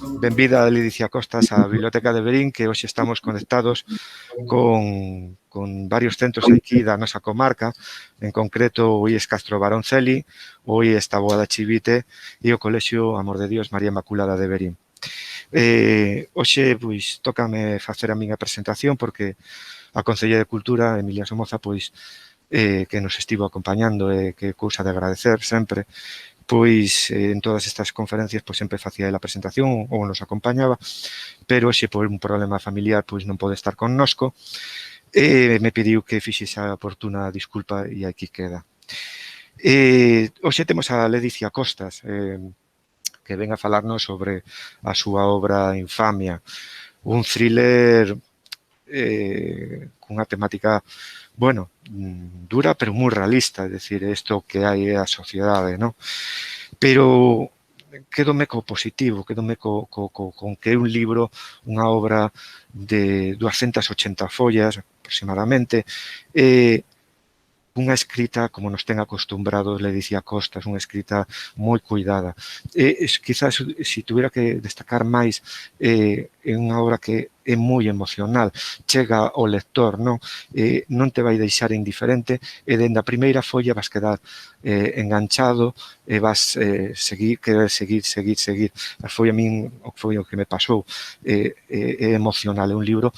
Benvida a Ledicia Costas á Biblioteca de Verín, que hoxe estamos conectados con varios centros aquí da nosa comarca, en concreto o IES Castro Baronceli, o IES Taboada Chivite e o Colexio Amor de Dios María Inmaculada de Verín. Hoxe, pois, tócame facer a miña presentación porque a Concelleira de Cultura, Emilia Somoza, pois, que nos estivo acompañando e que cousa de agradecer sempre, pois en todas estas conferencias pois sempre facía a presentación ou nos acompañaba, pero hoxe por un problema familiar pois non pode estar connosco e me pediu que fixe esa oportuna disculpa e aquí queda. Hoxe temos a Ledicia Costas, que ven a falarnos sobre a súa obra Infamia, un thriller cunha temática, bueno, dura pero moi realista, é dicir, isto que hai é a sociedade, non? Pero quedome co positivo, quedome con que é un libro, unha obra de 280 follas aproximadamente, unha escrita como nos ten acostumbrados Ledicia Costas, unha escrita moi cuidada. Quizás, se tuviera que destacar máis, é unha obra que é moi emocional, chega ao lector, non te vai deixar indiferente, e dende a primeira folla vas quedar enganchado e vas querer seguir. Foi a min foi o que me pasou, é emocional, é un libro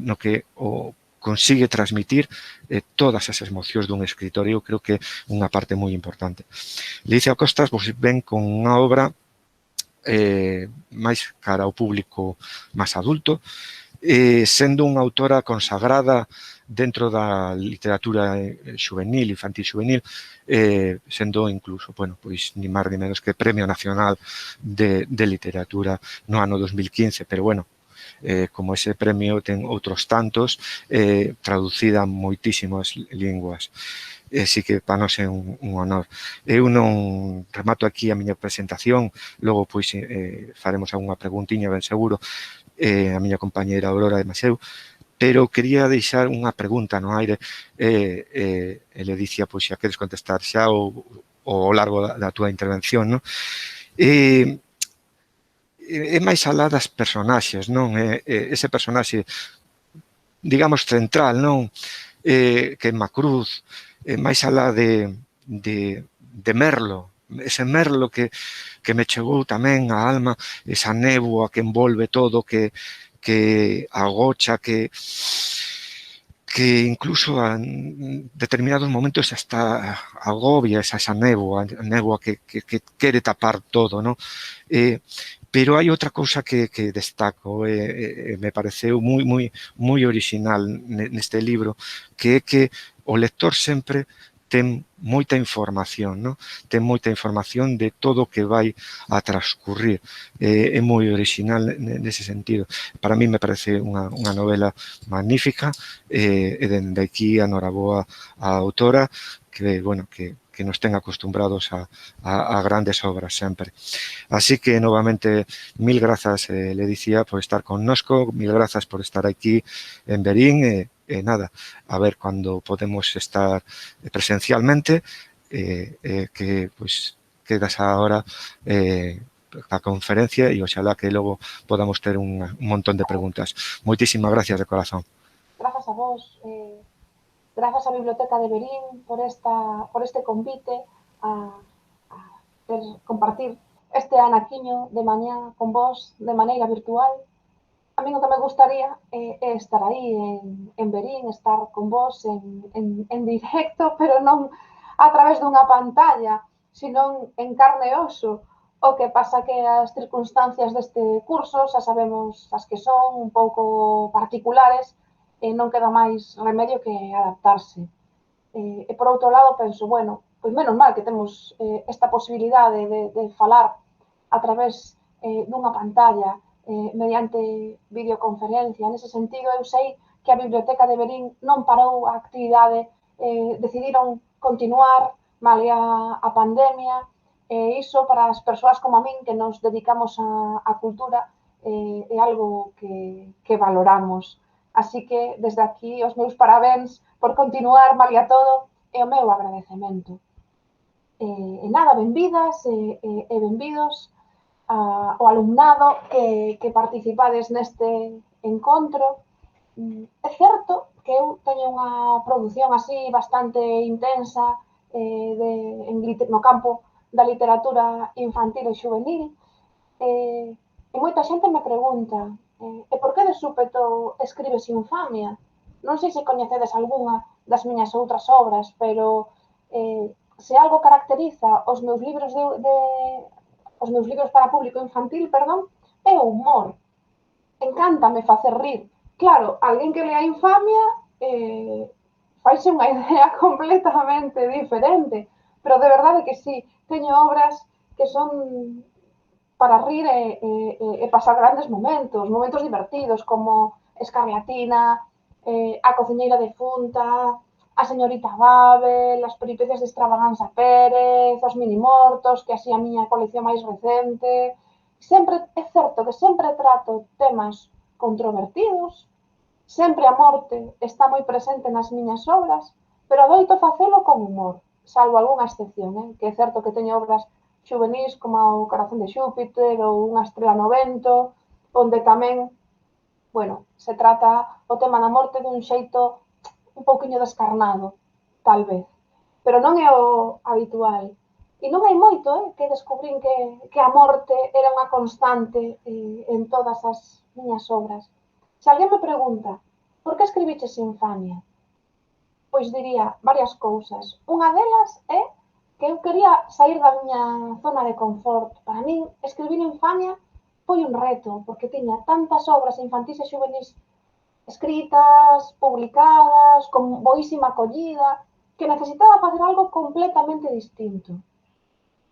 no que o consigue transmitir todas as emocións dun escritor. Eu creo que é unha parte moi importante. Ledicia Costas ven con unha obra máis cara ao público máis adulto, sendo unha autora consagrada dentro da literatura juvenil, infantil juvenil, sendo incluso, bueno, pois ni máis ni menos que Premio Nacional de Literatura no ano 2015, pero bueno, como ese premio ten outros tantos, traducida a moitísimas linguas. Así que para nós é un honor. Eu non remato aquí a miña presentación, logo pois faremos algunha preguntiña, ben seguro, a miña compañeira Aurora e Maseu, pero quería deixar unha pregunta no aire, Ledicia, pois xa queres contestar xa ou ao largo da túa intervención, non? É máis alá das personaxes, non? Ese personaxe, digamos, central, non? Que é Macruz, máis alá de Merlo, ese Merlo que me chegou tamén a alma, esa néboa que envolve todo, que agocha, que incluso en determinados momentos hasta agobia esa néboa que quere tapar todo, non? Pero hai outra cousa que destaco, me pareceu moi original neste libro, que é que o lector sempre ten moita información, non? Ten moita información de todo o que vai a transcurrir. É moi original nese sentido. Para mí me parece unha novela magnífica, e dende aquí a noraboa á autora, que, bueno, que nos ten acostumbrados a grandes obras sempre. Así que, novamente, mil grazas, Ledicia, por estar connosco, mil grazas por estar aquí en Verín, nada, a ver cando podemos estar presencialmente, que, pois, quedas agora a conferencia e oxalá que logo podamos ter un montón de preguntas. Moitísimas gracias de corazón. Grazas a vos, grazas á Biblioteca de Verín por este convite a compartir este anaquiño de mañá con vos de maneira virtual. A mí o que me gustaría é estar aí en Verín, estar con vos en directo, pero non a través dunha pantalla, sino en carne e oso. O que pasa que as circunstancias deste curso xa sabemos as que son un pouco particulares, non queda máis remedio que adaptarse. E por outro lado penso, bueno, pois menos mal que temos esta posibilidade de falar a través dunha pantalla mediante videoconferencia. Nese sentido, eu sei que a Biblioteca de Verín non parou a actividade, decidiron continuar malia a pandemia, e iso para as persoas como a min que nos dedicamos á cultura é algo que valoramos. Así que, desde aquí, os meus parabéns por continuar malia todo e o meu agradecemento. E nada, benvidas e benvidos o alumnado que participades neste encontro. É certo que eu teño unha produción así bastante intensa no campo da literatura infantil e juvenil, e moita xente me pregunta e por que de súpeto escribes infamia? Non sei se coñecedes algunha das miñas outras obras, pero se algo caracteriza os meus libros para público infantil, perdón, é o humor. Encántame facer rir. Claro, alguén que lea Infamia faise unha idea completamente diferente, pero de verdade que sí, teño obras que son para rir e pasar grandes momentos divertidos, como Escarlatina, A cociñeira defunta, A señorita Babel, As peripecias de Extravaganza Pérez, Os minimortos, que así a miña colección máis recente. Sempre, é certo que sempre trato temas controvertidos, sempre a morte está moi presente nas miñas obras, pero adoito facelo con humor, salvo algunha excepción, que é certo que teño obras xuvenís como O corazón de Xúpiter ou Unha estrela no vento, onde tamén, bueno, se trata o tema da morte dun xeito un pouquiño descarnado, tal vez, pero non é o habitual. E non hai moito que descubrín que a morte era unha constante en todas as miñas obras. Se alguén me pregunta por que escribiches Infamia, pois diría varias cousas. Unha delas é que eu quería sair da miña zona de confort. Para min, escribir Infamia foi un reto, porque tiña tantas obras infantís e juvenis escritas, publicadas, con boísima acollida, que necesitaba facer algo completamente distinto.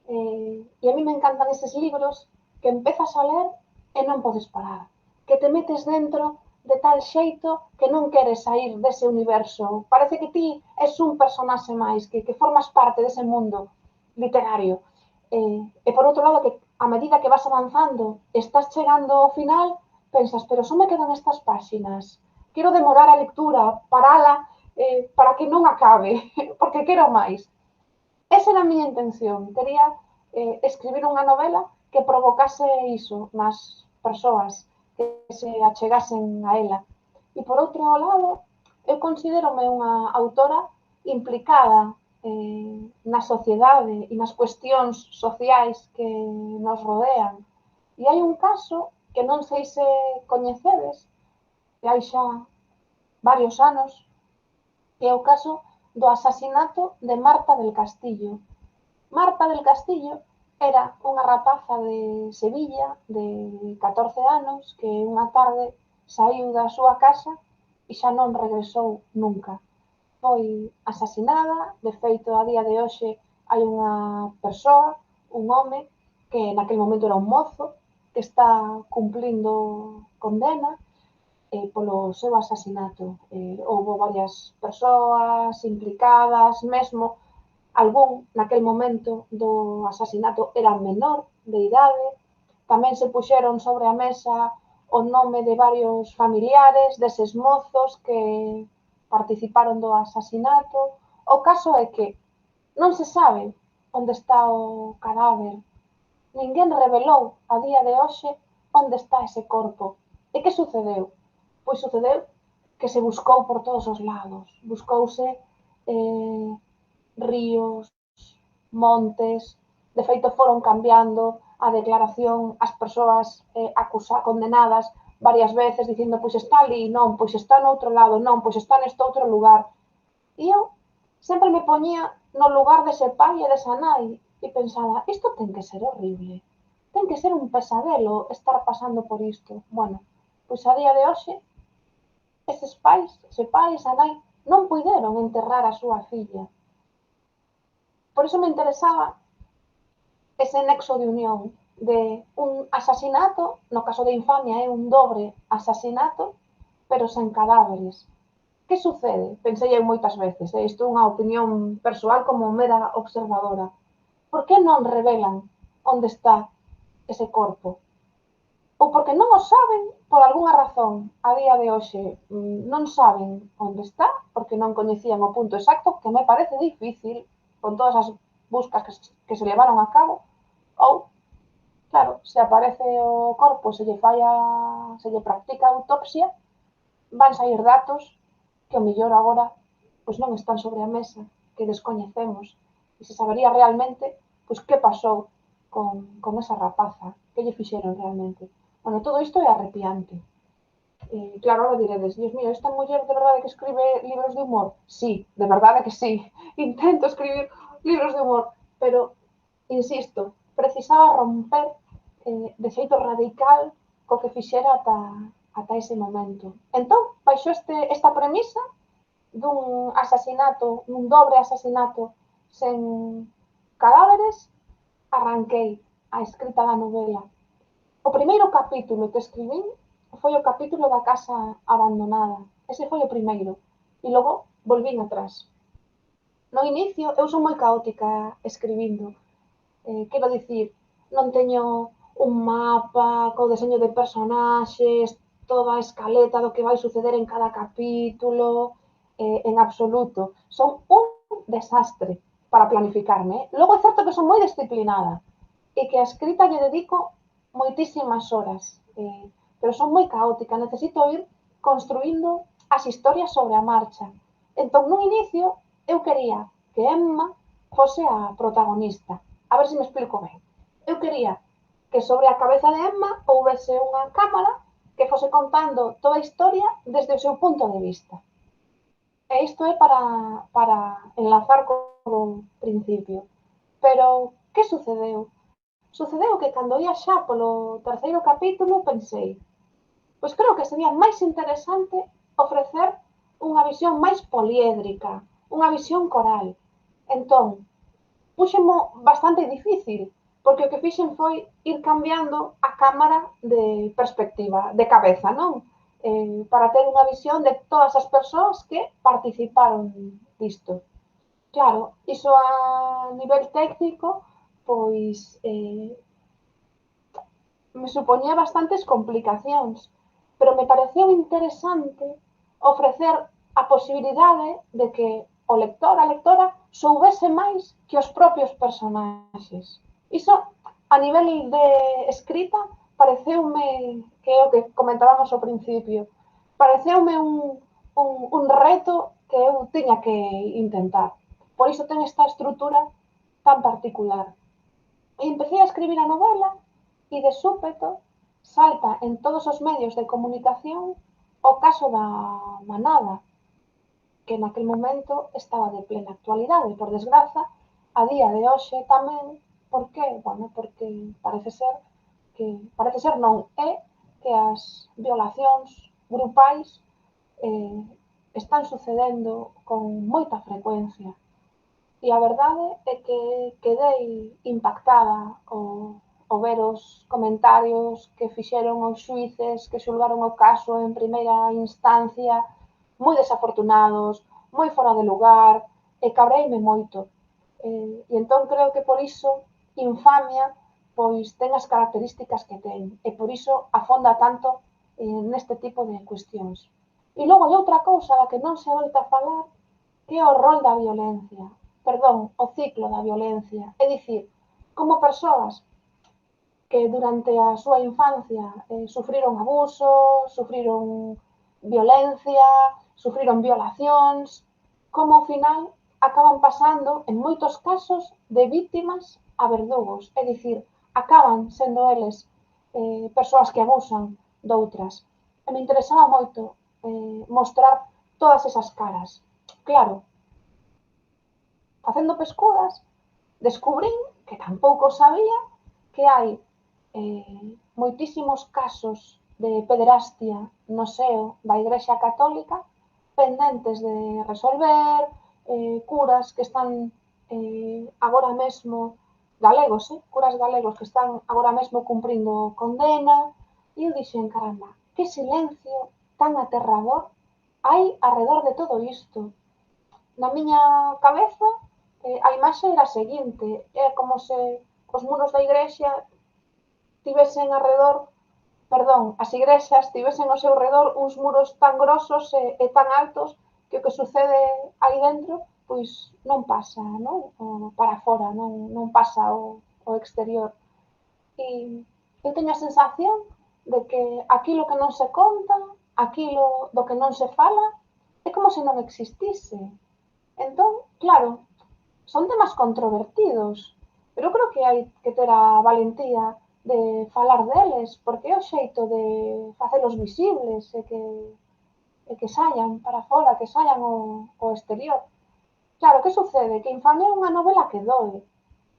E a mí me encantan eses libros que empezas a ler e non podes parar, que te metes dentro de tal xeito que non queres sair dese universo. Parece que ti és un personaxe máis, que formas parte dese mundo literario. E por outro lado, que a medida que vas avanzando, estás chegando ao final, pensas, pero só me quedan estas páxinas. Quero demorar a lectura, parala, para que non acabe, porque quero máis. Esa era a miña intención. Quería escribir unha novela que provocase iso nas persoas que se achegasen a ela. E por outro lado, eu considérome unha autora implicada na sociedade e nas cuestións sociais que nos rodean. E hai un caso que non sei se coñecedes, que hai xa varios anos, que é o caso do asasinato de Marta del Castillo. Marta del Castillo era unha rapaza de Sevilla de 14 anos que unha tarde saiu da súa casa e xa non regresou nunca. Foi asasinada, de feito, a día de hoxe hai unha persoa, un home, que naquel momento era un mozo, que está cumplindo condena polo seu asasinato. Houbo varias persoas implicadas, mesmo algún naquel momento do asasinato era menor de idade, tamén se puxeron sobre a mesa o nome de varios familiares deses mozos que participaron do asasinato. O caso é que non se sabe onde está o cadáver, ninguén revelou a día de hoxe onde está ese corpo. E que sucedeu? Pois sucedeu que se buscou por todos os lados, buscouse ríos, montes, de feito foron cambiando a declaración as persoas condenadas varias veces dicindo pois está ali, non, pois está no outro lado, non, pois está neste outro lugar. E eu sempre me poñía no lugar dese pai e desa nai e pensaba, isto ten que ser horrible, ten que ser un pesadelo estar pasando por isto. Bueno, pois a día de hoxe, eses pais, ese pai, esa nai, non puideron enterrar a súa filla. Por iso me interesaba ese nexo de unión de un asasinato, no caso de Infamia é un dobre asasinato, pero sen cadáveres. Que sucede? Pensei eu moitas veces, isto é unha opinión persoal como mera observadora. Por que non revelan onde está ese corpo? Ou porque non o saben por algunha razón a día de hoxe non saben onde está, porque non coñecían o punto exacto, que me parece difícil con todas as buscas que se levaron a cabo, ou Claro, se aparece o corpo, se lle practica a autopsia, van sair datos que o mellor agora pois non están sobre a mesa, que descoñecemos, e se sabería realmente pois que pasou con esa rapaza, que lle fixeron realmente. Bueno, todo isto é arrepiante. Claro, ahora diredes, Dios mío, esta muller de verdade que escribe libros de humor? Sí, de verdade que sí. Intento escribir libros de humor, pero, insisto, precisaba romper de xeito radical co que fixera ata ese momento. Entón, baixo esta premisa dun asasinato, dun dobre asasinato sen cadáveres, arranquei a escrita da novela. O primeiro capítulo que escribín foi o capítulo da casa abandonada. Ese foi o primeiro. E logo volvín atrás. No inicio, eu son moi caótica escribindo. Quero dicir, non teño un mapa co deseño de personaxes, toda a escaleta do que vai suceder en cada capítulo, en absoluto. Son un desastre para planificarme. Logo é certo que son moi disciplinada e que a escrita lle dedico moitísimas horas, pero son moi caótica, necesito ir construindo as historias sobre a marcha. Entón, no inicio, eu quería que Emma fose a protagonista. A ver se me explico ben. Eu quería que sobre a cabeza de Emma houvese unha cámara que fose contando toda a historia desde o seu punto de vista. E isto é para enlazar co principio. Pero, que sucedeu? Sucedeu que cando ia xa polo terceiro capítulo pensei, pois creo que sería máis interesante ofrecer unha visión máis poliédrica, unha visión coral. Entón, puxemo bastante difícil, porque o que fixen foi ir cambiando a cámara de perspectiva, de cabeza, non? Para ter unha visión de todas as persoas que participaron disto. Claro, iso a nivel técnico, pois me supoñía bastantes complicacións, pero me pareceu interesante ofrecer a posibilidade de que o lector, a lectora, soubese máis que os propios personaxes. Iso, a nivel de escrita, pareceume, que é o que comentábamos ao principio, pareceume un reto que eu tiña que intentar. Por iso ten esta estrutura tan particular. E empecé a escribir a novela e de súpeto salta en todos os medios de comunicación o caso da manada, que naquel momento estaba de plena actualidade, por desgraza, a día de hoxe tamén, por que? Bueno, porque parece ser non é que as violacións grupais eh, están sucedendo con moita frecuencia. E a verdade é que quedei impactada ao ver os comentarios que fixeron os xuíces que xulgaron o caso en primeira instancia, moi desafortunados, moi fora de lugar, e cabreime moito. E entón creo que por iso Infamia pois ten as características que ten, e por iso afonda tanto neste tipo de cuestións. E logo hai outra cousa da que non se volta a falar, que é o rol da violencia, perdón, o ciclo da violencia, é dicir, como persoas que durante a súa infancia sufriron abusos, sufriron violencia, sufriron violacións, como ao final acaban pasando, en moitos casos, de vítimas a verdugos, é dicir, acaban sendo eles persoas que abusan doutras. E me interesaba moito mostrar todas esas caras. Claro, facendo pescudas, descubrín, que tampouco sabía, que hai moitísimos casos de pederastia no seo da Igrexa Católica pendentes de resolver, curas que están agora mesmo, galegos, curas galegos que están agora mesmo cumprindo condena, e eu dixen, caramba, que silencio tan aterrador hai arredor de todo isto. Na miña cabeza, a imaxe era a seguinte, é como se os muros da igrexa tivesen arredor, perdón, as igrexas tivesen ao seu redor uns muros tan grosos e tan altos que o que sucede aí dentro, pois non pasa, non? Para fora, non pasa ao exterior. E eu teño a sensación de que aquilo que non se conta, aquilo do que non se fala, é como se non existise. Entón, claro, son temas controvertidos, pero eu creo que hai que ter a valentía de falar deles, porque é o xeito de facelos visibles e que saian para fora, que saian ao exterior. Claro, que sucede? Que Infamia é unha novela que doe.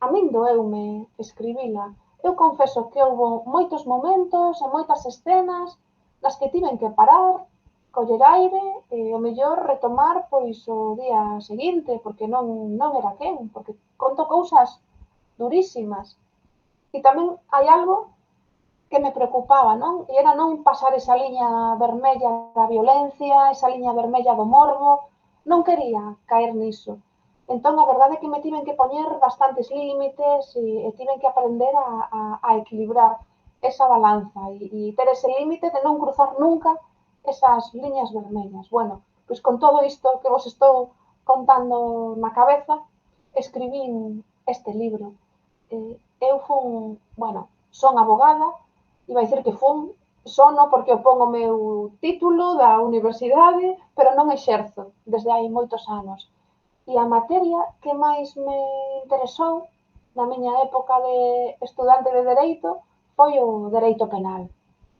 A min doeume escribila. Eu confeso que houve moitos momentos e moitas escenas nas que tiven que parar, coller aire e o mellor retomar pois o día seguinte, porque non era quen, porque conto cousas durísimas. E tamén hai algo que me preocupaba, non? E era non pasar esa liña vermella da violencia, esa liña vermella do morbo, non quería caer niso. Entón, a verdade é que me tiven que poñer bastantes límites e tiven que aprender a equilibrar esa balanza e ter ese límite de non cruzar nunca esas liñas vermellas. Bueno, pois con todo isto que vos estou contando na cabeza, escribín este libro. Eu fun, bueno, son abogada, iba a dicir que fun, sono porque eu pon o meu título da universidade, pero non exerzo desde hai moitos anos. E a materia que máis me interesou na miña época de estudante de Dereito foi o Dereito Penal,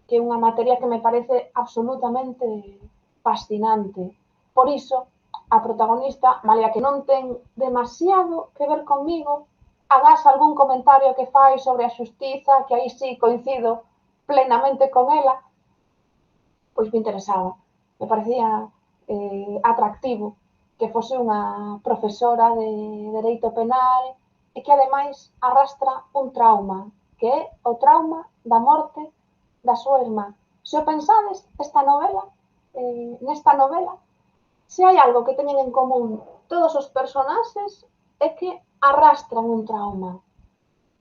que é unha materia que me parece absolutamente fascinante. Por iso, a protagonista, malia que non ten demasiado que ver comigo, agás algún comentario que fai sobre a xustiza, que aí sí coincido plenamente con ela, pois me interesaba. Me parecía atractivo que fose unha profesora de Dereito Penal e que ademais arrastra un trauma, que é o trauma da morte da súa irmá. Se o pensades, nesta novela, se hai algo que teñen en común todos os personaxes é que arrastran un trauma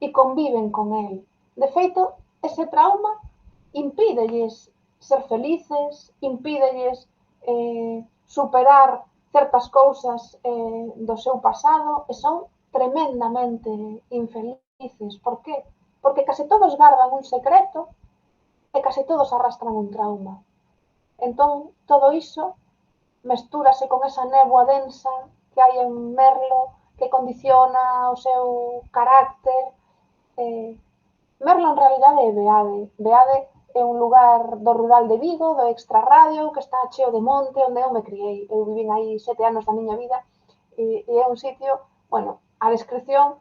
e conviven con el. De feito, ese trauma impídelles ser felices, impídelles superar certas cousas do seu pasado e son tremendamente infelices. Por qué? Porque case todos gardan un secreto e case todos arrastran un trauma. Entón, todo iso mestúrase con esa néboa densa que hai en Merlo que condiciona o seu carácter. Merlo en realidade é Beade. Beade é un lugar do rural de Vigo, do extrarradio, que está cheo de monte, onde eu me criei. Eu vivín aí 7 anos da miña vida e é un sitio, bueno, a descripción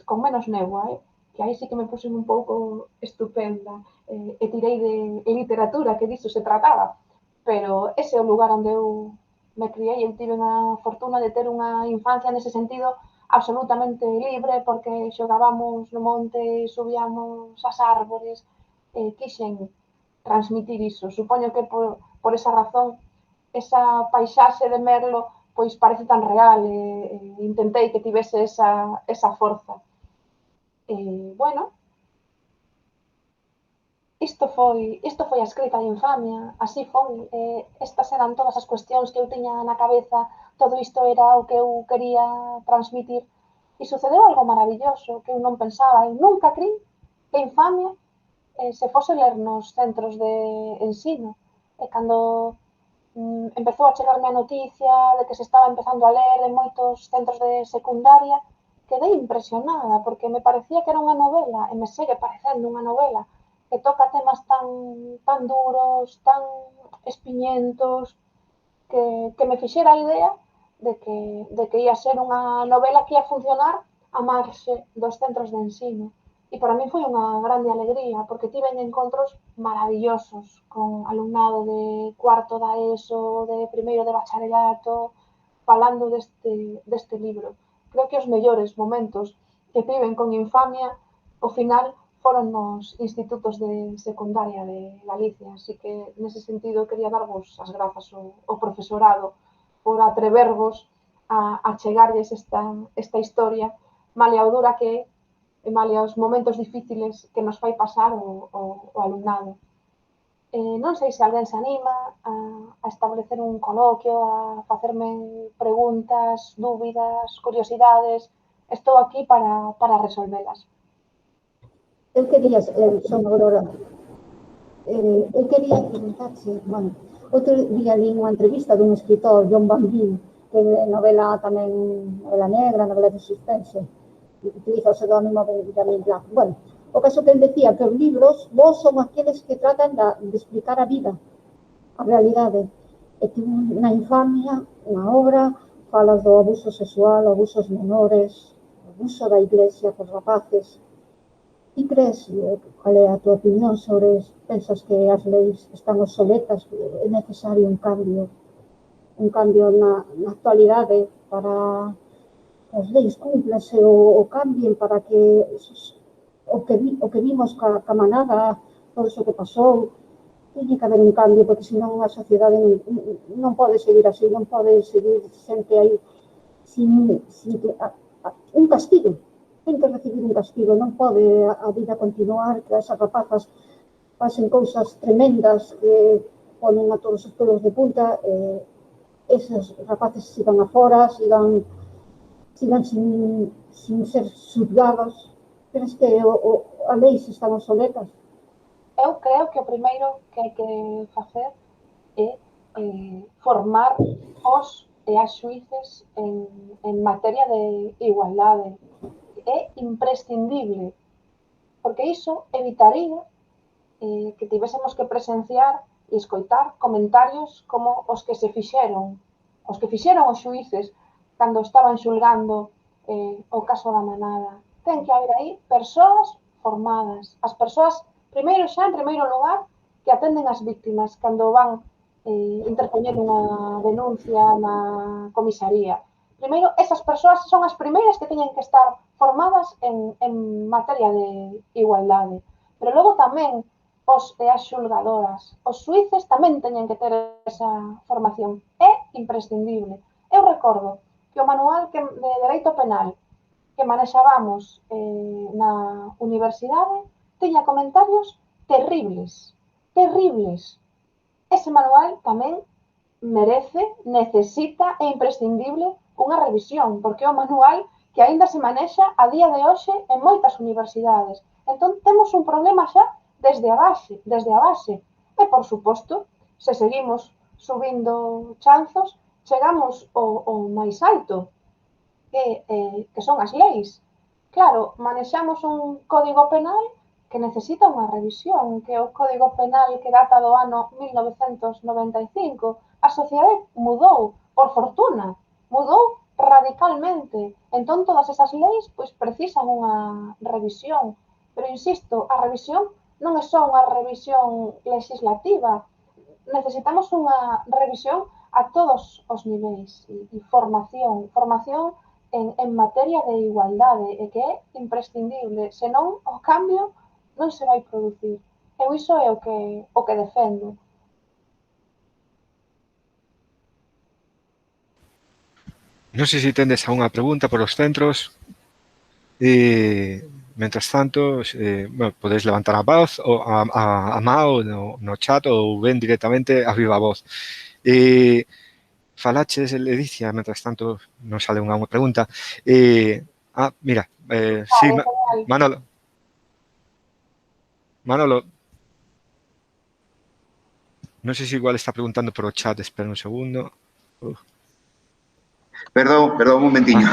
con menos néboa, que aí sí que me puse un pouco estupenda e tirei de literatura, que disso se trataba, pero ese é o lugar onde eu me criei e tive a fortuna de ter unha infancia nese sentido absolutamente libre, porque xogábamos no monte, subíamos as árbores, quixen transmitir iso. Supoño que por esa razón, esa paisaxe de Merlo pois parece tan real intentei que tivese esa forza. Bueno, isto foi a escrita de Infamia, así foi. Estas eran todas as cuestións que eu tiña na cabeza, todo isto era o que eu quería transmitir. E sucedeu algo maravilloso que eu non pensaba. Eu nunca creí que Infamia se fose ler nos centros de ensino. E cando empezou a chegarme a noticia de que se estaba empezando a ler en moitos centros de secundaria, quedei impresionada, porque me parecía que era unha novela, e me segue parecendo unha novela, que toca temas tan duros, tan espiñentos, que me fixera a idea de que ia ser unha novela que ia funcionar a marxe dos centros de ensino. E para mí foi unha grande alegría, porque tiven encontros maravillosos con alumnado de cuarto da ESO, de primeiro de bacharelato, falando deste libro. Creo que os mellores momentos que tiven con Infamia, ao final, foron nos institutos de secundaria de Galicia. Así que, nese sentido, quería darvos as grazas ao profesorado por atrevervos a chegarlles esta historia, malia o dura que é, e malia os momentos difíciles que nos fai pasar o alumnado. Non sei se alguén se anima a establecer un coloquio, a facerme preguntas, dúbidas, curiosidades. Estou aquí para resolvelas. Eu quería, son Aurora, eu quería preguntarse, bueno, outro día li unha entrevista dun escritor, John Van Veen, que novela tamén, novela negra, novela de suspense, utiliza o pseudónimo de Benjamin Black. Bueno, o caso que él decía que os libros vos son aqueles que tratan de explicar a vida, a realidade, e que na infamia, na obra, falas do abuso sexual, abusos menores, abuso da iglesia por rapaces. Ti crees, cal é a tua opinión sobre, pensas que as leis están obsoletas, que é necesario un cambio na actualidade para que as leis cúmplanse ou cambien para que o que vimos ca manada, todo iso que pasou, tiñe que haber un cambio, porque senón a sociedade non pode seguir así, non pode seguir xente aí sin un castigo. Ten que recibir un castigo, non pode a vida continuar, que esas rapazas pasen cousas tremendas que ponen a todos os pelos de punta, esos rapaces sigan afora, sigan sin ser xuzgados. Crees que a lei se están obsoletas? Eu creo que o primeiro que hai que facer é formar os e as xuíces en materia de igualdade. É imprescindible, porque iso evitaría que tivésemos que presenciar e escoitar comentarios como os que fixeron os xuíces cando estaban xulgando o caso da manada. Ten que haber aí persoas formadas, as persoas, primeiro xa, en primeiro lugar, que atenden as víctimas cando van interpoñer unha denuncia na comisaría. Primeiro, esas persoas son as primeiras que teñen que estar formadas en materia de igualdade. Pero logo tamén os e as xulgadoras, os xuíces tamén teñen que ter esa formación. É imprescindible. Eu recordo que o manual de Dereito Penal que manexábamos na universidade tiña comentarios terribles, terribles. Ese manual tamén merece, necesita e imprescindible unha revisión, porque é un manual que aínda se manexa a día de hoxe en moitas universidades. Entón, temos un problema xa desde a base. E, por suposto, se seguimos subindo chanzos, chegamos ao máis alto, que son as leis. Claro, manexamos un código penal que necesita unha revisión, que é o Código Penal que data do ano 1995. A sociedade mudou, por fortuna, mudou radicalmente. Entón, todas esas leis pois, precisan unha revisión. Pero, insisto, a revisión non é só unha revisión legislativa. Necesitamos unha revisión a todos os niveis e formación. Formación en materia de igualdade e que é imprescindible. Senón, o cambio non se vai producir. Eu iso é o que defendo. Non sei se tendes alguna pregunta por os centros. Mentras tanto, bueno, podedes levantar a voz ou a mao no chat ou ben directamente a viva voz. Falaches, Ledicia, mentras tanto non sale unha pregunta. Mira, sí, Manolo. Manolo, non sei se igual está preguntando por o chat, espera un segundo. Perdón, un momentiño.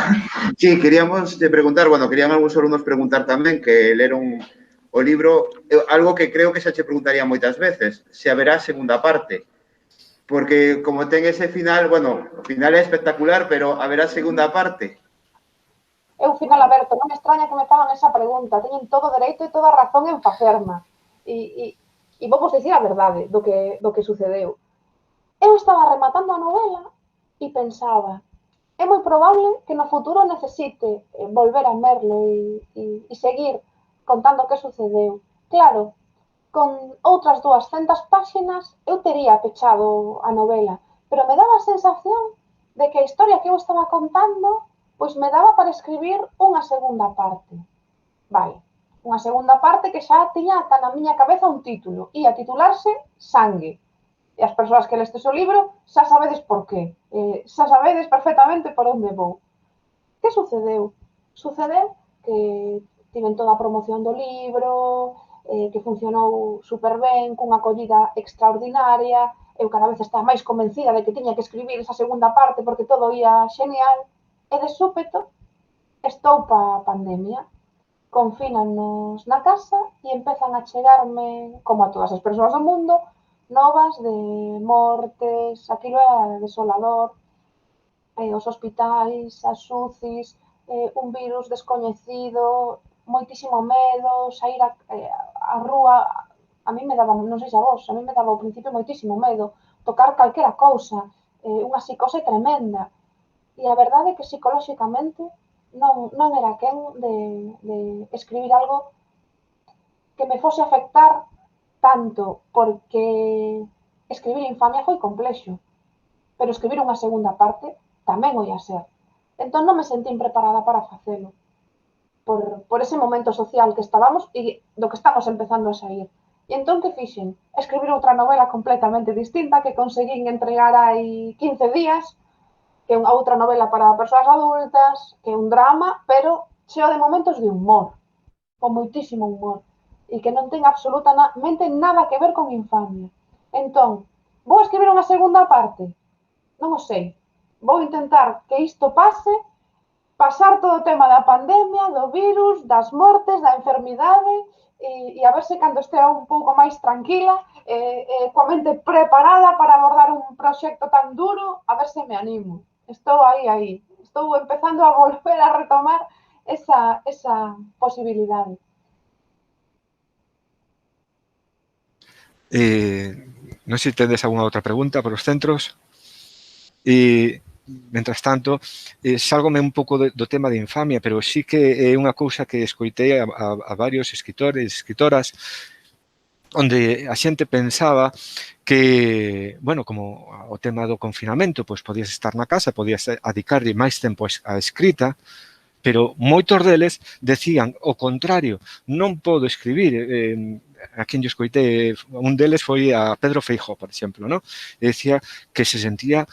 Sí, queríamos preguntar, bueno, querían algúns alumnos preguntar tamén que leron o libro, algo que creo que xa che preguntaría moitas veces, se haberá segunda parte. Porque como ten ese final, bueno, o final é espectacular, pero haberá segunda parte. É un final aberto, non me extraña que me fagan esa pregunta. Teñen todo o dereito e toda a razón en facerma. E vou vos dicir a verdade do que sucedeu. Eu estaba rematando a novela e pensaba, é moi probable que no futuro necesite volver a verlo e seguir contando o que sucedeu. Claro, con outras 200 páxinas eu tería pechado a novela, pero me daba a sensación de que a historia que eu estaba contando pois me daba para escribir unha segunda parte. Vale, unha segunda parte que xa tiña ata na miña cabeza un título, ia titularse Sangue. E as persoas que lestes o libro xa sabedes por qué, xa sabedes perfectamente por onde vou. Que sucedeu? Sucedeu que tiven toda a promoción do libro, que funcionou super ben, cunha acollida extraordinaria. Eu cada vez estaba máis convencida de que tiña que escribir esa segunda parte porque todo ia xenial. E de súpeto estou pa pandemia. Confínannos na casa e empezan a chegarme, como a todas as persoas do mundo, novas de mortes. Aquilo era desolador. Os hospitais, as UCIs, un virus descoñecido, moitísimo medo, sair a rúa, a mí me daba, non sei se a vos, a mí me daba ao principio moitísimo medo, tocar calquera cousa, unha psicose tremenda. E a verdade é que psicolóxicamente non era quen de escribir algo que me fose afectar tanto, porque escribir Infamia foi complexo, pero escribir unha segunda parte tamén o ia ser. Entón non me sentín preparada para facelo, por ese momento social que estábamos e do que estamos empezando a sair. E entón que fixen? Escribir outra novela completamente distinta que conseguín entregar hai 15 días, que é unha outra novela para persoas adultas, que é un drama, pero cheo de momentos de humor, con moitísimo humor, e que non ten absolutamente nada que ver con Infamia. Entón, vou escribir unha segunda parte? Non o sei. Vou intentar que isto pase, pasar todo o tema da pandemia, do virus, das mortes, da enfermidade, e a ver se cando estea un pouco máis tranquila, coa mente preparada para abordar un proxecto tan duro, a ver se me animo. Estou aí. Estou empezando a volver a retomar esa posibilidade. Non sei se tendes algunha outra pregunta para os centros. E, mentras tanto, salgome un pouco do tema de Infamia, pero sí que é unha cousa que escoitei a varios escritores e escritoras onde a xente pensaba que, bueno, como o tema do confinamento, pois podías estar na casa, podías dedicarlle máis tempo á escrita, pero moitos deles decían o contrario, non podo escribir. A quen yo escoitei, un deles foi a Pedro Feijóo, por exemplo, ¿no? E decía que se sentía,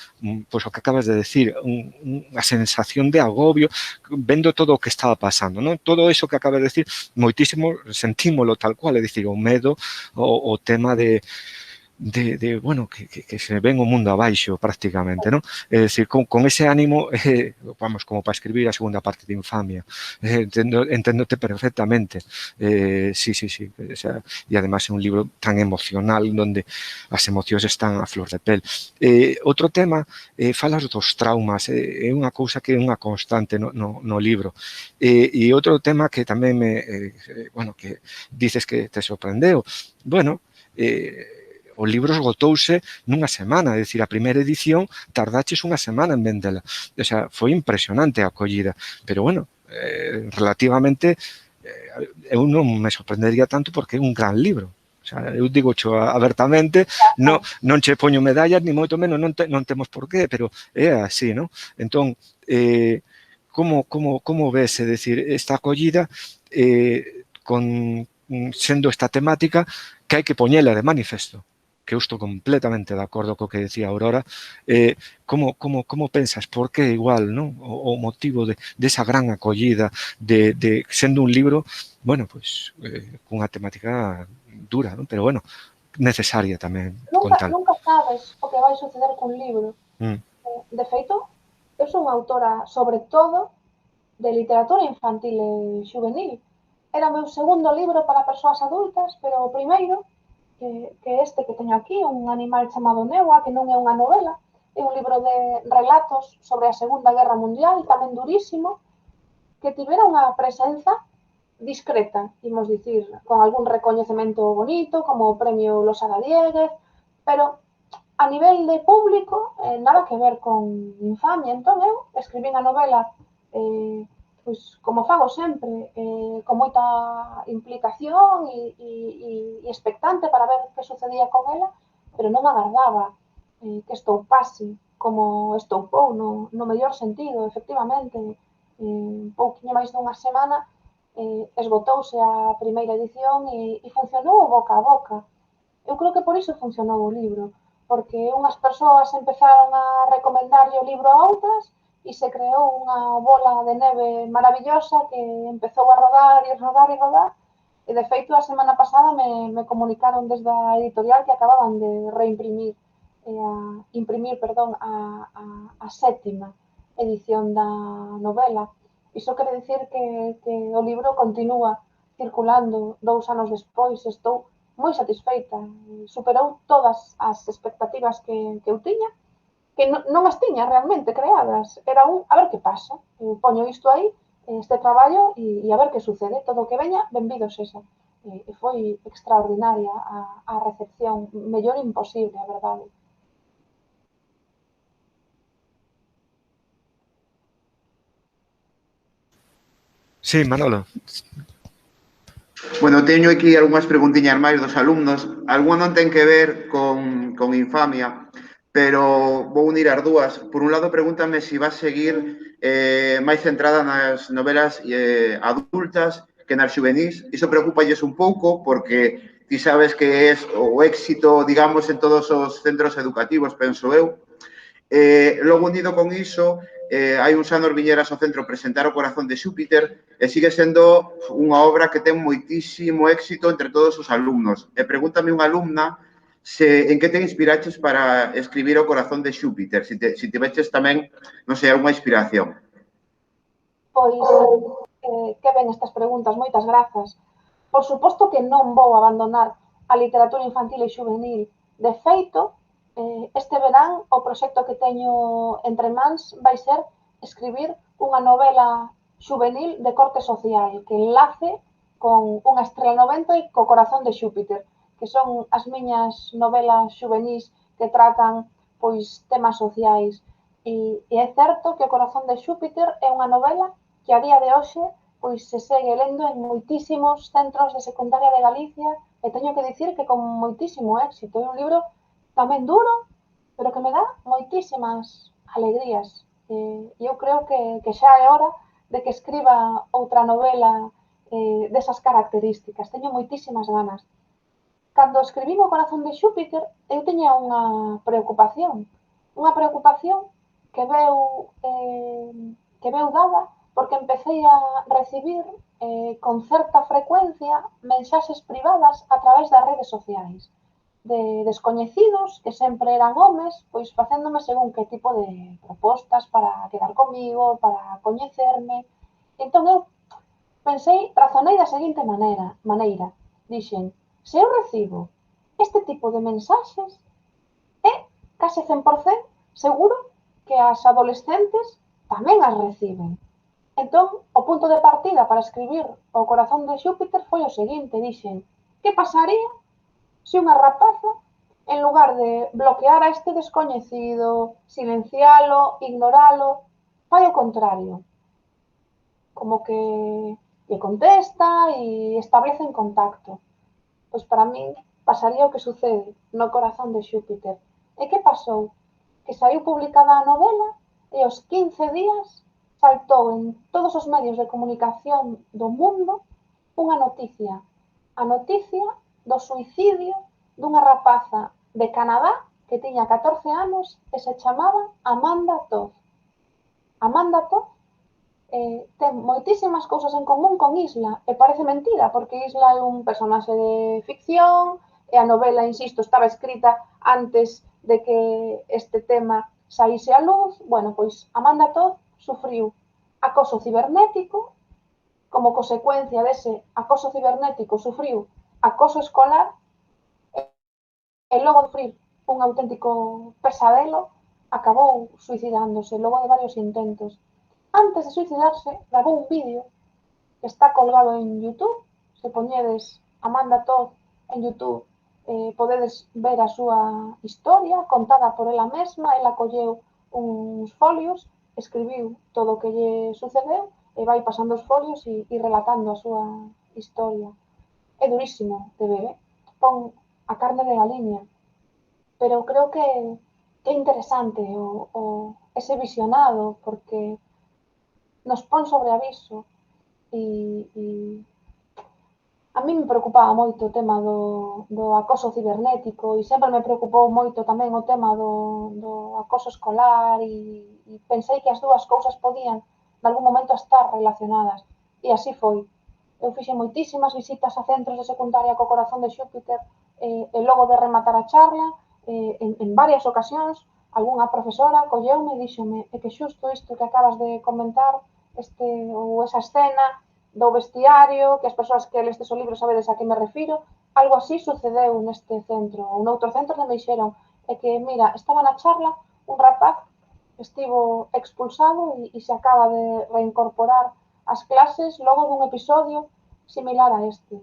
pois o que acabas de decir, unha sensación de agobio, vendo todo o que estaba pasando, ¿no? Todo eso que acabas de decir, moitísimo sentímolo tal cual, é dicir, o medo, o tema de bueno, que se ven o mundo abaixo prácticamente, ¿no? É dicir, con ese ánimo, vamos, como para escribir a segunda parte de Infamia. Enténdote perfectamente. Sí. O sea, e además é un libro tan emocional donde as emocións están a flor de pel. Outro tema, falas dos traumas, é unha cousa que é unha constante no libro. E outro tema que tamén bueno, que dices que te sorprendeu. Bueno, o libro esgotouse nunha semana, é dicir, a primeira edición tardaches unha semana en vendela. O sea, foi impresionante a acollida, pero bueno, relativamente eu non me sorprendería tanto porque é un gran libro. O sea, eu digo xo abertamente, non che poño medallas, ni moito menos, non temos por qué, pero é así, non? Entón, como ves, é dicir, esta acollida sendo esta temática que hai que poñela de manifesto, que eu estou completamente de acordo co que decía Aurora, como pensas, por que igual, non? O motivo desa gran acollida, de sendo un libro, bueno, pois, cunha temática dura, non? Pero, bueno, necesaria tamén contar. Nunca sabes o que vai suceder cun libro. De feito, eu sou unha autora, sobre todo, de literatura infantil e juvenil. Era o meu segundo libro para persoas adultas, pero o primeiro, que este que teño aquí, Un animal chamado Neua, que non é unha novela, é un libro de relatos sobre a Segunda Guerra Mundial, tamén durísimo, que tivera unha presenza discreta, imos dicir, con algún recoñecemento bonito, como o premio Losada Dieguez, pero a nivel de público, nada que ver con Infamia. Entón, eu escribín a novela pois, como fago sempre, con moita implicación e expectante para ver que sucedía con ela, pero non agardaba que estoupase como estoupou no mellor sentido, efectivamente. Un pouquinho máis dunha semana esgotouse a primeira edición e funcionou boca a boca. Eu creo que por iso funcionou o libro, porque unhas persoas empezaron a recomendarlle o libro a outras e se creou unha bola de neve maravillosa que empezou a rodar e rodar e rodar. E, de feito, a semana pasada me comunicaron desde a editorial que acababan de reimprimir, a sétima edición da novela. Iso quere dicir que o libro continúa circulando 2 anos despois. Estou moi satisfeita. Superou todas as expectativas que eu tiña, que non as tiña realmente creadas. Era a ver que pasa. Eu poño isto aí, este traballo, e a ver que sucede. Todo o que veña, benvido sexa. E foi extraordinaria a recepción, mellor imposible, a verdade. Sí, Manolo. Bueno, teño aquí algunhas preguntiñas máis dos alumnos. Algúna non ten que ver con Infamia, pero vou unir as dúas. Por un lado, pregúntame se vas seguir máis centrada nas novelas adultas que nas juvenís. Iso preocúpalles un pouco porque ti sabes que é o éxito, digamos, en todos os centros educativos, penso eu. Logo, unido con iso, hai uns anos viñeras ao centro a presentar O corazón de Xúpiter e sigue sendo unha obra que ten moitísimo éxito entre todos os alumnos. E pregúntame unha alumna en que te inspiraches para escribir O corazón de Xúpiter, se tiveches tamén, non sei, algunha inspiración. Pois, que ben estas preguntas, moitas grazas. Por suposto que non vou abandonar a literatura infantil e juvenil. De feito, este verán o proxecto que teño entre mans vai ser escribir unha novela juvenil de corte social que enlace con unha estrela no vento e co corazón de Xúpiter, que son as miñas novelas juvenís que tratan pois temas sociais. E é certo que O corazón de Xúpiter é unha novela que a día de hoxe pois se segue lendo en moitísimos centros de secundaria de Galicia e teño que dicir que con moitísimo éxito. É un libro tamén duro, pero que me dá moitísimas alegrías. E eu creo que xa é hora de que escriba outra novela desas características. Teño moitísimas ganas. Cando escribín O corazón de Xúpiter, eu tiña unha preocupación que veu dada porque empecé a recibir con certa frecuencia mensaxes privadas a través das redes sociais de descoñecidos que sempre eran homes, pois facéndome según que tipo de propostas para quedar comigo, para coñecerme. Entón eu pensei, razonei da seguinte maneira. Dixen, se eu recibo este tipo de mensaxes, é case 100% seguro que as adolescentes tamén as reciben. Entón, o punto de partida para escribir O corazón de Xúpiter foi o seguinte, dixen, que pasaría se unha rapaza, en lugar de bloquear a este descoñecido, silencialo, ignoralo, fai o contrario. Como que lle contesta e establecen contacto. Pois para min pasaría o que sucede no corazón de Xúpiter. E que pasou? Que saiu publicada a novela e aos 15 días saltou en todos os medios de comunicación do mundo unha noticia. A noticia do suicidio dunha rapaza de Canadá que tiña 14 anos e se chamaba Amanda Todd. Amanda Todd ten moitísimas cousas en común con Isla, e parece mentira, porque Isla é un personaxe de ficción, e a novela, insisto, estaba escrita antes de que este tema saíse á luz. Bueno, pois Amanda Todd sufriu acoso cibernético, como consecuencia dese acoso cibernético sufriu acoso escolar, e logo de sufrir un auténtico pesadelo, acabou suicidándose logo de varios intentos. Antes de suicidarse, grabou un vídeo que está colgado en YouTube. Se poñedes Amanda Todd en YouTube, podedes ver a súa historia contada por ela mesma. Ela colleu uns folios, escribiu todo o que lle sucedeu e vai pasando os folios e relatando a súa historia. É durísimo de ver, pon a carne de galiña, pero creo que é interesante ese visionado, porque nos pon sobre aviso e a mí me preocupaba moito o tema do acoso cibernético e sempre me preocupou moito tamén o tema do acoso escolar e pensei que as dúas cousas podían de algún momento estar relacionadas e así foi. Eu fixe moitísimas visitas a centros de secundaria co corazón de Xúpiter e logo de rematar a charla, en varias ocasións, algunha profesora colleume e díxome que xusto isto que acabas de comentar, ou esa escena do vestiario, que as persoas que lestes o libro sabedes a que me refiro, algo así sucedeu neste centro, ou noutro centro onde me dixeron, que, mira, estaba na charla un rapaz estivo expulsado e se acaba de reincorporar ás clases logo dun episodio similar a este.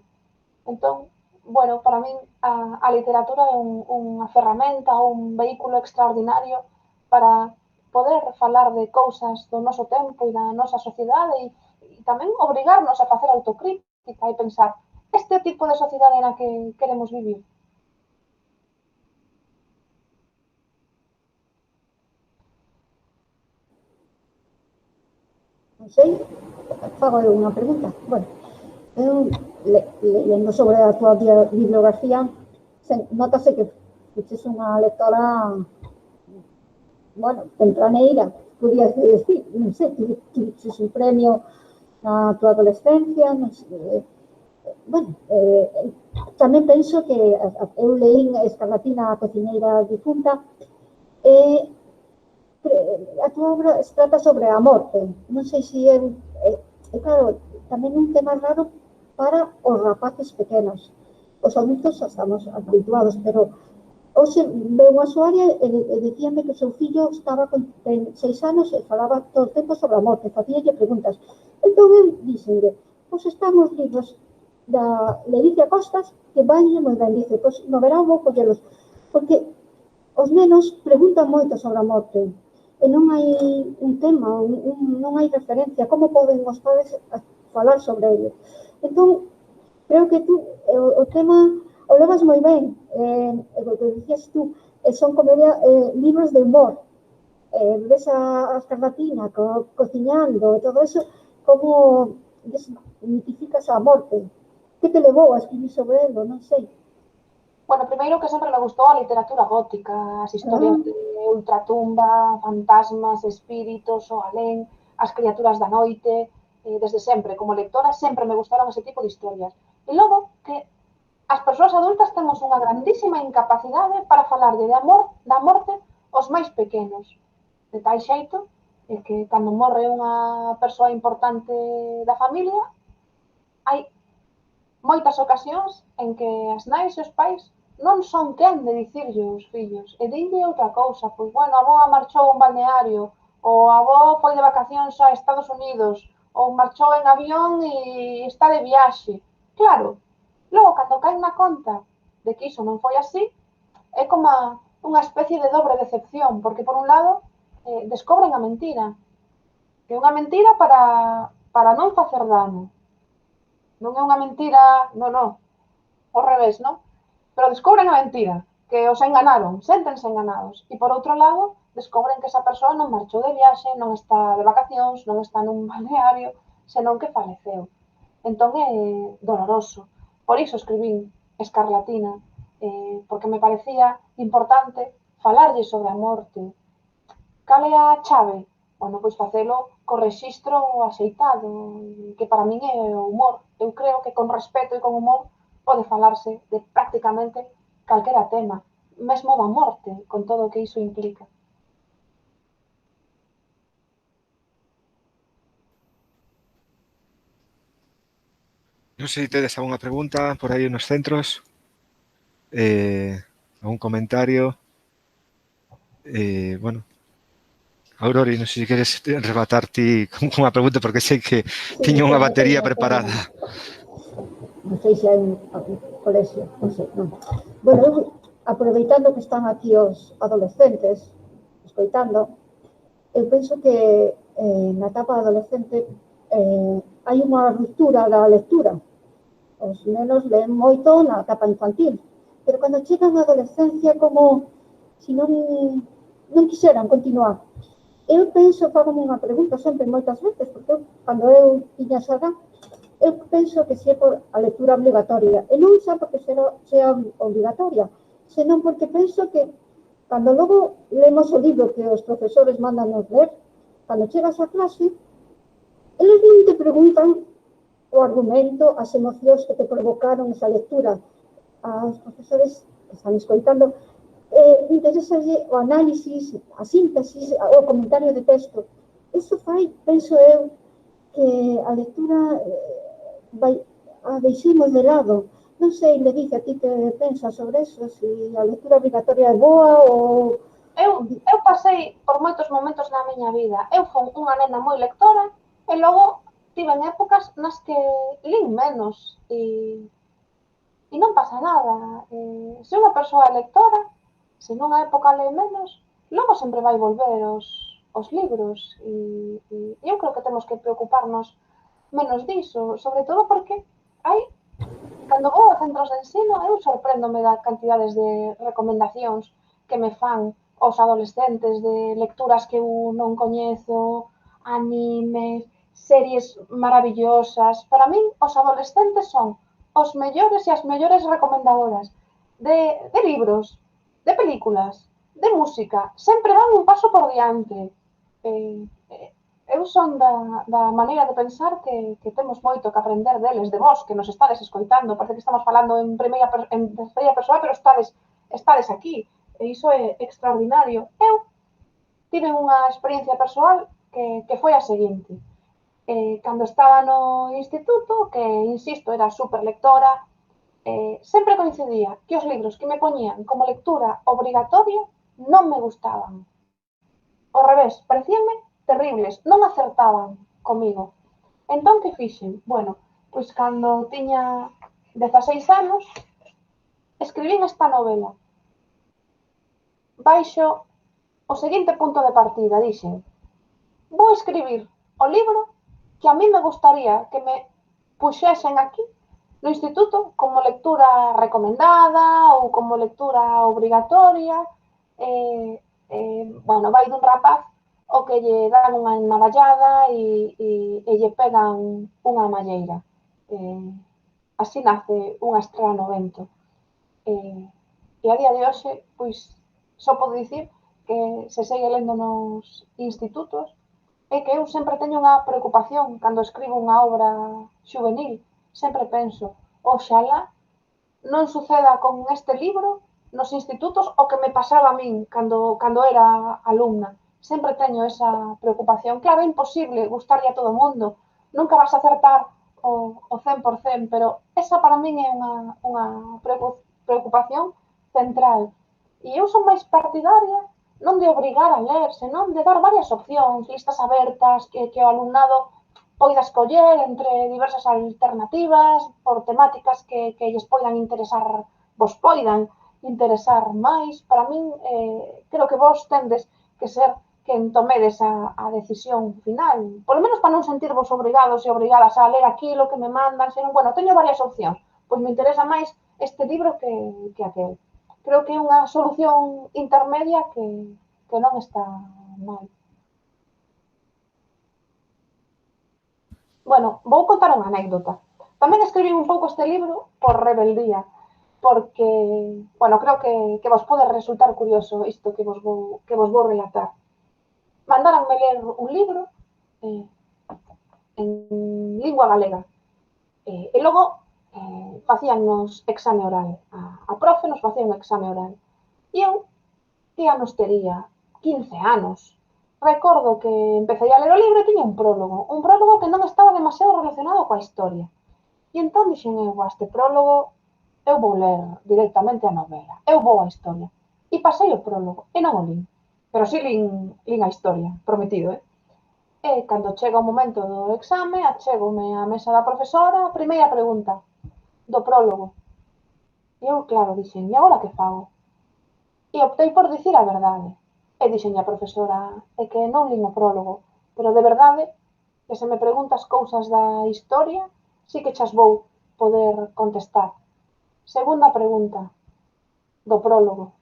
Entón, bueno, para min a literatura é unha ferramenta, un vehículo extraordinario para poder falar de cousas do noso tempo e da nosa sociedade e tamén obrigarnos a facer autocrítica e pensar este tipo de sociedade na que queremos vivir. Non sei, fago eu unha pregunta. Bueno, eu lendo sobre a tua bibliografía, notase que fuches unha lectora, bueno, tempraneira, podías decir, non sei, tiveches un premio na tua adolescencia, non sei, bueno, tamén penso que eu leín Escarlatina, a cociñeira difunta, e a tua obra trata sobre a morte. Non sei se é, claro, tamén un tema raro para os rapaces pequenos. Os adultos estamos habituados, pero hoxe veu a Soaria e dicíame que o seu fillo estaba con 6 anos e falaba todo o tempo sobre a morte, facíalle preguntas. Entón eu dixenlle, pois están os libros da Ledicia Costas que van moi ben, dice, pois no verán vou collelos, porque os nenos preguntan moito sobre a morte e non hai un tema, non hai referencia, como poden os padres falar sobre ello. Entón, creo que tú o tema o levas moi ben, o que dicías tú, son comedia, libros de humor, ves a Escarlatina cociñando e todo eso, como desmitificas a morte. Que te levou a escribir sobre ello? Non sei. Bueno, primeiro que sempre me gustou a literatura gótica, as historias de ultratumba, fantasmas, espíritos, o alén, as criaturas da noite, desde sempre, como lectora, sempre me gustaron ese tipo de historias. E logo que as persoas adultas temos unha grandísima incapacidade para falar da morte aos máis pequenos. De tal xeito que cando morre unha persoa importante da familia, hai moitas ocasións en que as nais e os pais non son quen de dicirlle aos fillos, e dille outra cousa, pois, bueno, a avoa marchou a un balneario, ou a avó foi de vacacións a Estados Unidos, ou marchou en avión e está de viaxe. Claro, logo, cando caen na conta de que iso non foi así, é como unha especie de dobre decepción, porque, por un lado, descobren a mentira, que é unha mentira para non facer dano. Non é unha mentira, non, ao revés, non? Pero descubren a mentira, que os enganaron, séntense enganados. E por outro lado, descubren que esa persoa non marchou de viaxe, non está de vacacións, non está nun balneario, senón que faleceu. Entón é doloroso. Por iso escribín Escarlatina, porque me parecía importante falarlle sobre a morte. Cal é a chave? Bueno, pois facelo co rexistro axeitado, que para min é o humor. Eu creo que con respeto e con humor pode falarse de prácticamente calquera tema, mesmo da morte, con todo o que iso implica. Non sei se tedes alguna pregunta por aí nos centros, algún comentario. Bueno, Aurori, non sei se queres rebatar ti con unha pregunta, porque sei que tiña unha batería preparada. Non sei se hai un colexio, non sei, non. Bueno, eu, aproveitando que están aquí os adolescentes, escoitando, eu penso que na etapa adolescente hai unha ruptura da lectura. Os nenos leen moito na etapa infantil, pero cando chegan á adolescencia como se non quixeran continuar. Eu penso, fagome unha pregunta sempre moitas veces, porque cando eu tiña esa edad, eu penso que se é por a lectura obligatoria, e non xa porque sea obligatoria, senón porque penso que cando logo lemos o libro que os profesores mandan nos ler, cando chegas a clase, eles non te preguntan o argumento, as emocións que te provocaron esa lectura. Aos profesores que están escoitando, interesalle o análisis, a síntesis, o comentario de texto. Iso fai, penso eu, que a lectura a deixemos de lado. Non sei, le dice a ti que pensas sobre eso, se a lectura obligatoria é boa ou... Eu pasei por moitos momentos na miña vida. Eu fui unha nena moi lectora e logo tiven épocas nas que lín menos e non pasa nada. Se unha persoa é lectora, se nunha época lê menos, logo sempre vai volver os libros e eu creo que temos que preocuparnos menos diso, sobre todo porque hai, cando vou a centros de ensino, eu sorpréndome das cantidades de recomendacións que me fan os adolescentes de lecturas que eu non coñezo, animes, series maravillosas. Para min, os adolescentes son os mellores e as mellores recomendadoras de libros, de películas, de música. Sempre van un paso por diante. Eu son da maneira de pensar que temos moito que aprender deles, de vos, que nos estades escoitando. Parece que estamos falando en terceira persoa, pero estades aquí. E iso é extraordinario. Eu tive unha experiencia persoal que foi a seguinte. Cando estaba no instituto, que, insisto, era super lectora, sempre coincidía que os libros que me poñían como lectura obrigatoria non me gustaban. Ao revés, parecíanme terribles, non acertaban comigo. Entón, que fixen? Bueno, pois cando tiña 16 anos, escribín esta novela. Baixo o seguinte punto de partida, dixen, vou escribir o libro que a mí me gustaría que me puxesen aquí no instituto como lectura recomendada ou como lectura obrigatoria. Bueno, vai dun rapaz o que lle dan unha navallada e lle pegan unha malleira. Así nace unha estrela no vento. E a día de hoxe, pois, só podo dicir que se segue lendo nos institutos é que eu sempre teño unha preocupación cando escribo unha obra xuvenil. Sempre penso, oxalá non suceda con este libro nos institutos o que me pasaba a min cando era alumna. Sempre teño esa preocupación. Claro, é imposible gustarlle a todo o mundo. Nunca vas a acertar o 100%, pero esa para min é unha preocupación central. E eu son máis partidaria non de obrigar a ler, senón de dar varias opcións, listas abertas, que o alumnado poida escoller entre diversas alternativas, por temáticas que lles poidan interesar, vos poidan interesar máis. Para min, creo que vos tendes que ser quen tomedes a decisión final, polo menos para non sentirvos obrigados e obrigadas a ler aquilo que me mandan, senón, bueno, teño varias opcións, pois me interesa máis este libro que aquel. Creo que é unha solución intermedia que non está mal. Bueno, vou contar unha anécdota. Tamén escribín un pouco este libro por rebeldía, porque, bueno, creo que vos pode resultar curioso isto que vos vou relatar. Mandaranme ler un libro en lingua galega. E logo facíannos exame oral. A profe nos facía un exame oral. E eu, que anos tería? 15 anos. Recordo que empecé a ler o libro e tiña un prólogo que non estaba demasiado relacionado coa historia. E entón dixen eu, este prólogo, eu vou ler directamente a novela, eu vou a historia. E pasei o prólogo, e non o lín. Pero si lín a historia, prometido, E cando chega o momento do exame, achégome á mesa da profesora, a primeira pregunta do prólogo. E eu, claro, dixen, e agora que fago? E optei por dicir a verdade. E dixenlle a profesora, é que non lín o prólogo, pero de verdade, que se me preguntas cousas da historia, sí que chas vou poder contestar. Segunda pregunta do prólogo.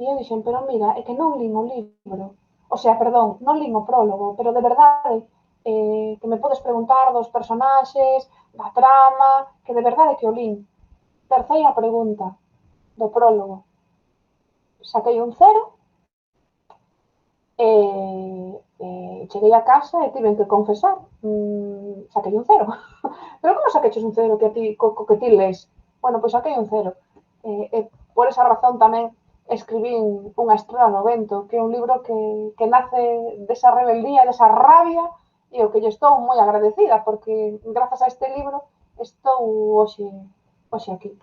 E eu dixen, pero mira, é que non lín o libro. O sea, perdón, non lín o prólogo, pero de verdade que me podes preguntar dos personaxes, da trama, que de verdade que o lín. Terceira pregunta do prólogo. Saquei un 0 cheguei a casa e tiven que confesar, saquei un 0. Pero como saqueches un 0 que a ti, co que ti lees? Bueno, pois saquei un 0. Por esa razón tamén escribín Unha estrela no vento, que é un libro que nace desa rebeldía, desa rabia, e o que lle estou moi agradecida, porque grazas a este libro estou hoxe aquí.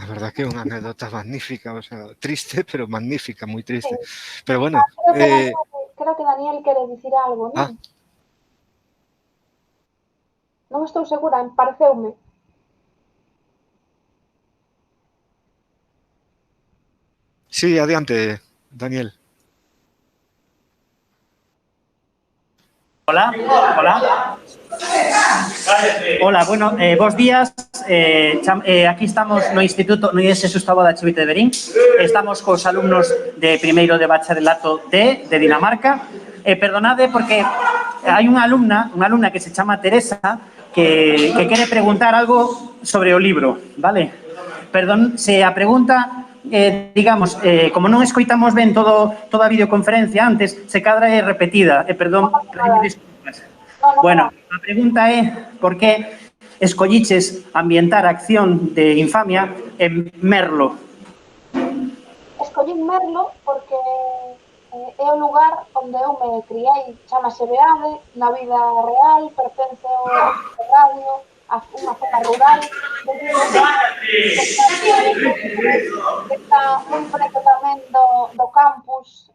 A verdad que é unha anécdota magnífica, o sea, triste, pero magnífica, moi triste. Sí. Pero bueno, Creo que Daniel quere dicir algo, non? Non estou segura, pareceume. sí, adiante, Daniel. Hola, hola. Hola, bueno, bos días. Aquí estamos no Instituto, no IES Gustavo da Chivite de Verín. Estamos cos alumnos de primeiro de bacharelato D, de Dinamarca. Perdonade porque hai unha alumna que se chama Teresa que quere preguntar algo sobre o libro, vale? Perdón, se a pregunta, digamos, como non escoitamos ben toda a videoconferencia antes, se cadra é repetida. Perdón, disculpas. Bueno, a pregunta é por que escolliches ambientar a acción de Infamia en Merlo? Escollín Merlo porque é o lugar onde eu me criei, chamase Beade, na vida real, pertence ao radio, a unha zona rural, está moi preto tamén do campus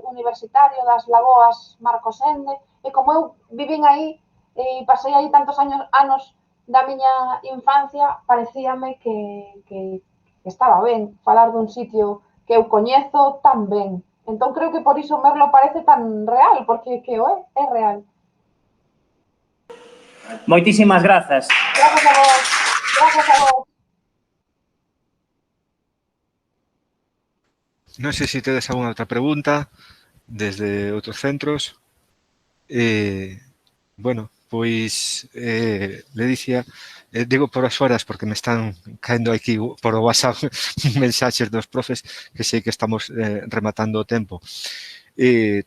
universitario das Lagoas Marcos Ende, e como eu vivín aí e pasei aí tantos anos da miña infancia, parecíame que estaba ben falar dun sitio que eu coñezo tan ben. Entón creo que por iso Merlo parece tan real, porque que o é real. Moitísimas grazas. Grazas a vos. Grazas a vos. Non sei se tedes alguna outra pregunta desde outros centros. Bueno, pois le dicía, digo por as horas porque me están caendo aquí por o WhatsApp mensaxes dos profes que sei que estamos rematando o tempo.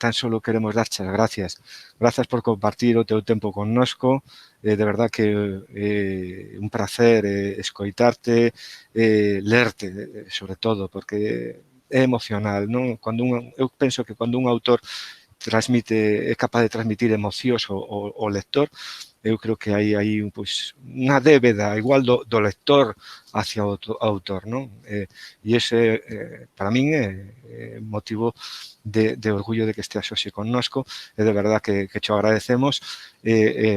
Tan solo queremos darche as gracias. Grazas por compartir o teu tempo connosco. De verdad que un placer escoitarte, lerte, sobre todo, porque é emocional, non? Eu penso que cando un autor é capaz de transmitir emocións ao lector, eu creo que hai pois, unha débeda igual do lector hacia o autor, non? E ese, para min, é motivo de orgullo de que esteas hoxe connosco, e de verdad que cho agradecemos.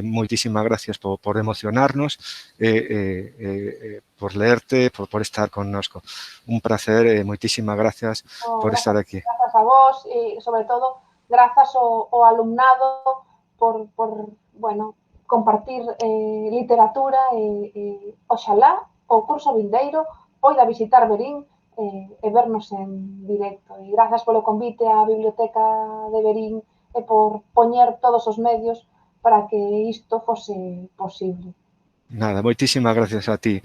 Moitísimas gracias por emocionarnos, por leerte, por estar connosco. Un placer, moitísimas gracias por estar aquí. Grazas a vos e, sobre todo, grazas ao alumnado por bueno, compartir literatura e oxalá o curso vindeiro poida visitar Verín e vernos en directo. E grazas polo convite á Biblioteca de Verín e por poñer todos os medios para que isto fose posible. Nada, moitísimas gracias a ti.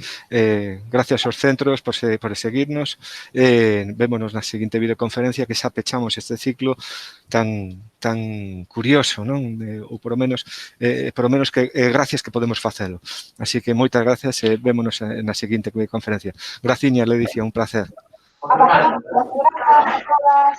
Gracias aos centros por seguirnos. Vémonos na seguinte videoconferencia que xa pechamos este ciclo tan curioso, non? Ou por lo menos que gracias que podemos facelo. Así que moitas gracias e vémonos na seguinte videoconferencia. Graciñas, Ledicia, un placer. Gracias a todas.